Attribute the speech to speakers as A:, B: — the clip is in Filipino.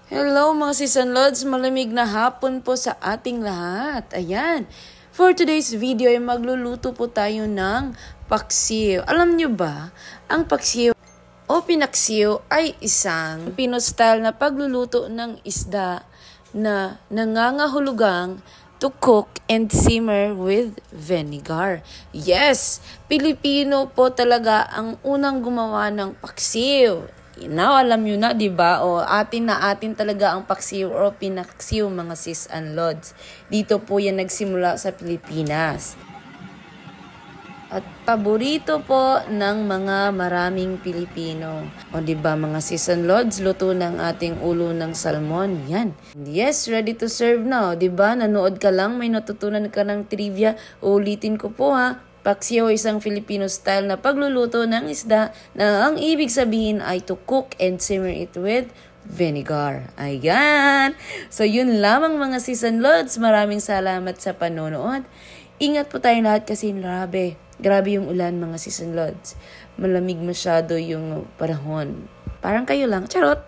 A: Hello mga Season Lods, malamig na hapon po sa ating lahat. Ayan, for today's video ay magluluto po tayo ng paksiw. Alam nyo ba, ang paksiw o pinaksiw ay isang Pinoy style na pagluluto ng isda na nangangahulugang to cook and simmer with vinegar. Yes, Pilipino po talaga ang unang gumawa ng paksiw. Now, alam nyo na, diba? O atin talaga ang paksiw o pinaksiw, mga sis and lods. Dito po yan nagsimula sa Pilipinas. At paborito po ng mga maraming Pilipino. O diba mga sis and lods, luto ng ating ulo ng salmon. Yan. Yes, ready to serve na. O diba, nanood ka lang, may natutunan ka ng trivia. Ulitin ko po ha. Paksiw ay isang Filipino style na pagluluto ng isda na ang ibig sabihin ay to cook and simmer it with vinegar. Ayan! So yun lamang mga season loads. Maraming salamat sa panonood. Ingat po tayong lahat kasi grabe yung ulan mga season loads. Malamig masyado yung panahon. Parang kayo lang. Charot!